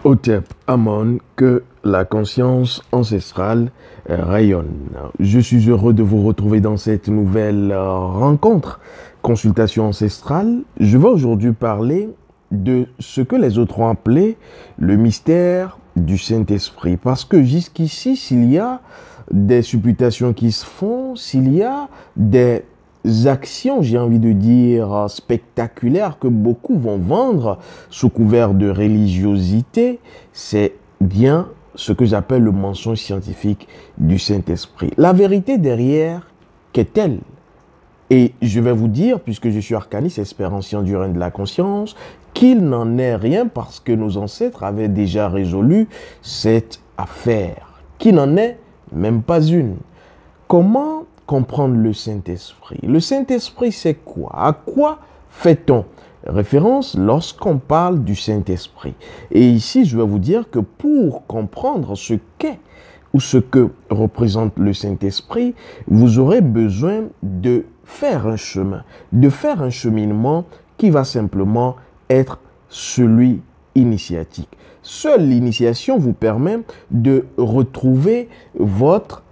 Hotep Amon, que la conscience ancestrale rayonne. Je suis heureux de vous retrouver dans cette nouvelle rencontre, consultation ancestrale. Je vais aujourd'hui parler de ce que les autres ont appelé le mystère du Saint-Esprit. Parce que jusqu'ici, s'il y a des supputations qui se font, s'il y a des actions, j'ai envie de dire, spectaculaires que beaucoup vont vendre sous couvert de religiosité, c'est bien ce que j'appelle le mensonge scientifique du Saint-Esprit. La vérité derrière, qu'est-elle? Et je vais vous dire, puisque je suis arcaniste, expérenciant du règne de la conscience, qu'il n'en est rien parce que nos ancêtres avaient déjà résolu cette affaire, qu'il n'en est même pas une. Comment comprendre le Saint-Esprit? Le Saint-Esprit, c'est quoi? À quoi fait-on référence lorsqu'on parle du Saint-Esprit? Et ici, je vais vous dire que pour comprendre ce qu'est ou ce que représente le Saint-Esprit, vous aurez besoin de faire un chemin, de faire un cheminement qui va simplement être celui initiatique. Seule l'initiation vous permet de retrouver votre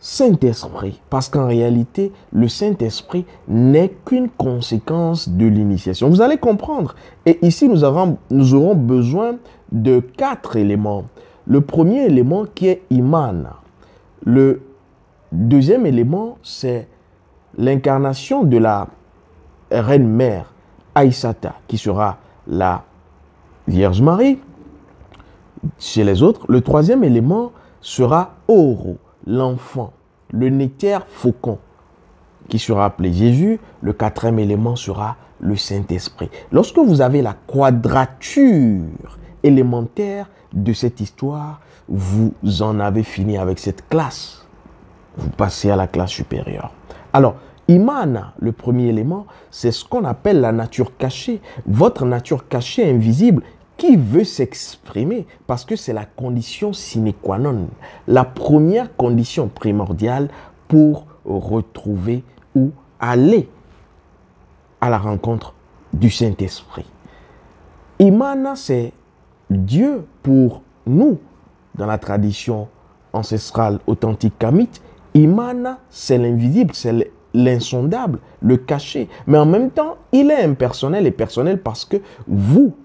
Saint-Esprit, parce qu'en réalité, le Saint-Esprit n'est qu'une conséquence de l'initiation. Vous allez comprendre. Et ici, nous aurons besoin de 4 éléments. Le premier élément qui est Iman. Le deuxième élément, c'est l'incarnation de la Reine-Mère, Aïssata, qui sera la Vierge Marie. Chez les autres, le troisième élément sera Oro, l'enfant, le néther faucon, qui sera appelé Jésus. Le quatrième élément sera le Saint-Esprit. Lorsque vous avez la quadrature élémentaire de cette histoire, vous en avez fini avec cette classe. Vous passez à la classe supérieure. Alors, Imana, le premier élément, c'est ce qu'on appelle la nature cachée. Votre nature cachée invisible qui veut s'exprimer parce que c'est la condition sine qua non. La première condition primordiale pour retrouver ou aller à la rencontre du Saint-Esprit. Imana, c'est Dieu pour nous, dans la tradition ancestrale authentique kamite. Imana, c'est l'invisible, c'est l'insondable, le caché. Mais en même temps, il est impersonnel et personnel parce que vous,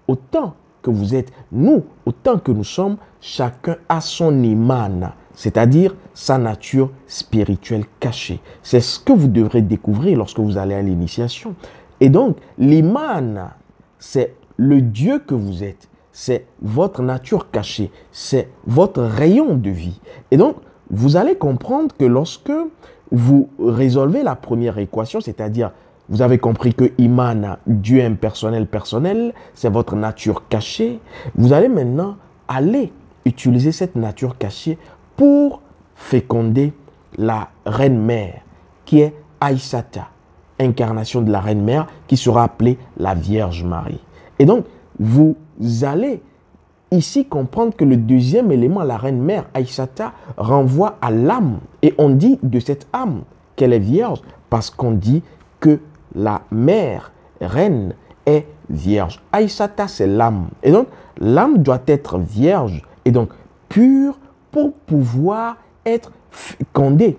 autant que vous êtes, nous, autant que nous sommes, chacun a son imana, c'est-à-dire sa nature spirituelle cachée. C'est ce que vous devrez découvrir lorsque vous allez à l'initiation. Et donc, l'imana, c'est le Dieu que vous êtes. C'est votre nature cachée. C'est votre rayon de vie. Et donc, vous allez comprendre que lorsque vous résolvez la première équation, c'est-à-dire, vous avez compris que Imana, Dieu impersonnel, personnel, c'est votre nature cachée. Vous allez maintenant aller utiliser cette nature cachée pour féconder la Reine-Mère, qui est Aïssata, incarnation de la Reine-Mère, qui sera appelée la Vierge Marie. Et donc, vous allez ici comprendre que le deuxième élément, la Reine-Mère, Aïssata, renvoie à l'âme. Et on dit de cette âme qu'elle est vierge parce qu'on dit que la mère, reine, est vierge. Aïssata, c'est l'âme. Et donc, l'âme doit être vierge et donc pure pour pouvoir être fécondée.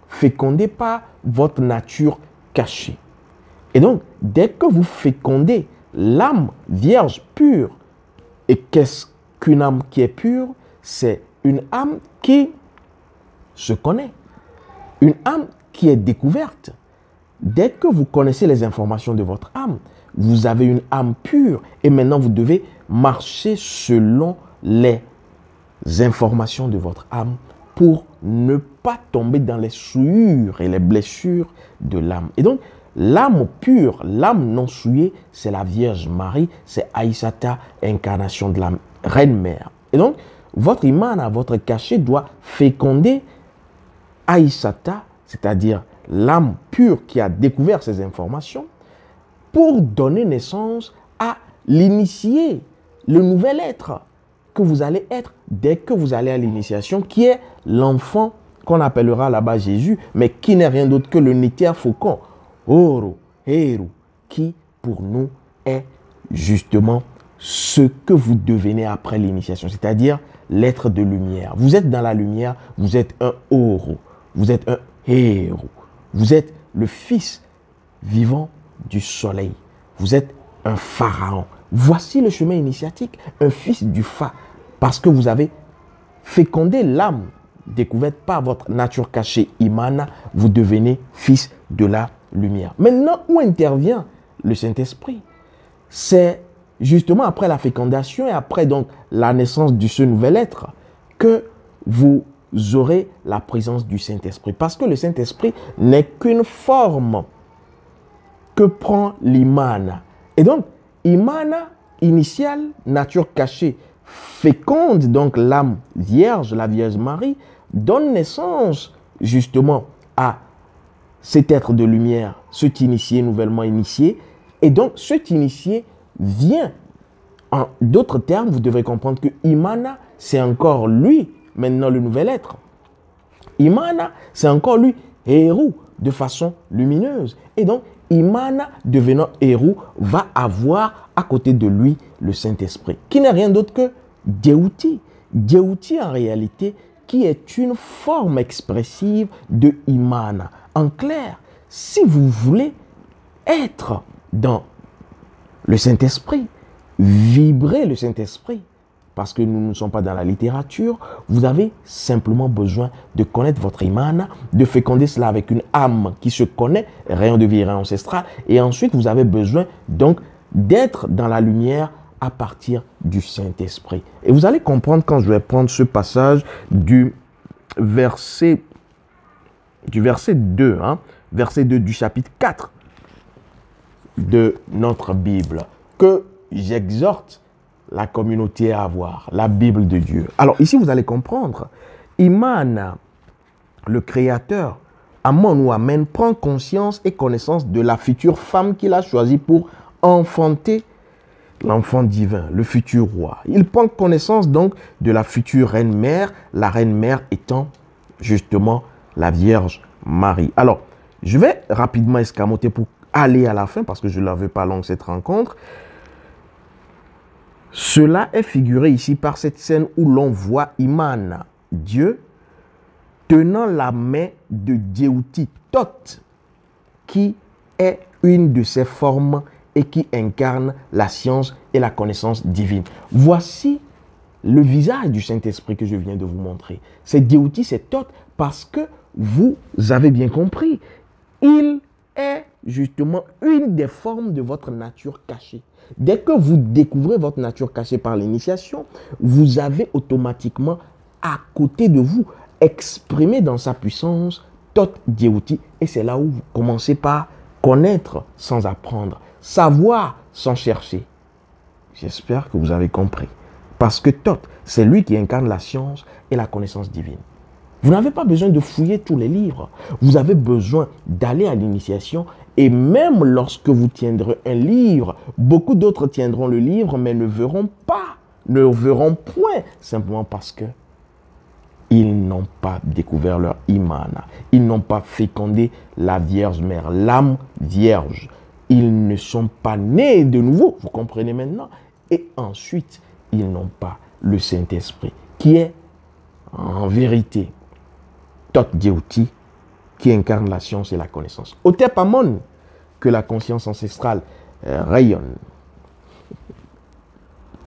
Fécondée par votre nature cachée. Et donc, dès que vous fécondez l'âme vierge pure, et qu'est-ce qu'une âme qui est pure? C'est une âme qui se connaît. Une âme qui est découverte. Dès que vous connaissez les informations de votre âme, vous avez une âme pure. Et maintenant, vous devez marcher selon les informations de votre âme pour ne pas tomber dans les souillures et les blessures de l'âme. Et donc, l'âme pure, l'âme non souillée, c'est la Vierge Marie, c'est Aïssata, incarnation de la Reine-Mère. Et donc, votre imana, votre cachet doit féconder Aïssata, c'est-à-dire l'âme pure qui a découvert ces informations, pour donner naissance à l'initié, le nouvel être que vous allez être dès que vous allez à l'initiation, qui est l'enfant qu'on appellera là-bas Jésus, mais qui n'est rien d'autre que le néther faucon. Oro, Héru, qui pour nous est justement ce que vous devenez après l'initiation, c'est-à-dire l'être de lumière. Vous êtes dans la lumière, vous êtes un héros, vous êtes un héros, vous êtes le fils vivant du soleil, vous êtes un pharaon. Voici le chemin initiatique, un fils du Fa, parce que vous avez fécondé l'âme découverte par votre nature cachée, Imana, vous devenez fils de la lumière. Maintenant, où intervient le Saint-Esprit? C'est justement après la fécondation et après donc la naissance de ce nouvel être que vous aurez la présence du Saint-Esprit. Parce que le Saint-Esprit n'est qu'une forme que prend l'Imana. Et donc, Imana, initiale, nature cachée, féconde donc l'âme vierge, la Vierge Marie, donne naissance justement à cet être de lumière, cet initié, nouvellement initié. Et donc, cet initié vient. En d'autres termes, vous devez comprendre que Imana, c'est encore lui, maintenant le nouvel être. Imana, c'est encore lui, Héros, de façon lumineuse. Et donc, Imana, devenant Héros, va avoir à côté de lui le Saint-Esprit, qui n'est rien d'autre que Djéouti. Djéouti, en réalité, qui est une forme expressive de Imana. En clair, si vous voulez être dans le Saint-Esprit, vibrer le Saint-Esprit, parce que nous ne sommes pas dans la littérature, vous avez simplement besoin de connaître votre Imana, de féconder cela avec une âme qui se connaît, rayon de vie, rayon ancestral, et ensuite vous avez besoin donc d'être dans la lumière à partir du Saint-Esprit. Et vous allez comprendre quand je vais prendre ce passage du verset 2, verset 2 du chapitre 4 de notre Bible, que j'exhorte la communauté à avoir, la Bible de Dieu. Alors ici, vous allez comprendre, Imana, le Créateur, Amon ou Amen, prend conscience et connaissance de la future femme qu'il a choisie pour enfanter l'enfant divin, le futur roi. Il prend connaissance donc de la future reine-mère, la reine-mère étant justement la Vierge Marie. Alors, je vais rapidement escamoter pour aller à la fin, parce que je ne la veux pas longue cette rencontre. Cela est figuré ici par cette scène où l'on voit Imana, Dieu, tenant la main de Djéouti Thoth, qui est une de ses formes et qui incarne la science et la connaissance divine. Voici le visage du Saint-Esprit que je viens de vous montrer. C'est Djéouti, c'est Thoth, parce que vous avez bien compris, il est justement une des formes de votre nature cachée. Dès que vous découvrez votre nature cachée par l'initiation, vous avez automatiquement à côté de vous exprimé dans sa puissance Thoth Djéouti. Et c'est là où vous commencez par connaître sans apprendre, savoir sans chercher. J'espère que vous avez compris. Parce que Thoth, c'est lui qui incarne la science et la connaissance divine. Vous n'avez pas besoin de fouiller tous les livres. Vous avez besoin d'aller à l'initiation. Et même lorsque vous tiendrez un livre, beaucoup d'autres tiendront le livre, mais ne verront point, simplement parce que ils n'ont pas découvert leur Imana. Ils n'ont pas fécondé la Vierge Mère, l'âme vierge. Ils ne sont pas nés de nouveau, vous comprenez maintenant. Et ensuite, ils n'ont pas le Saint-Esprit, qui est en vérité Thoth Djéouti, qui incarne la science et la connaissance. Hotep Amon, que la conscience ancestrale rayonne.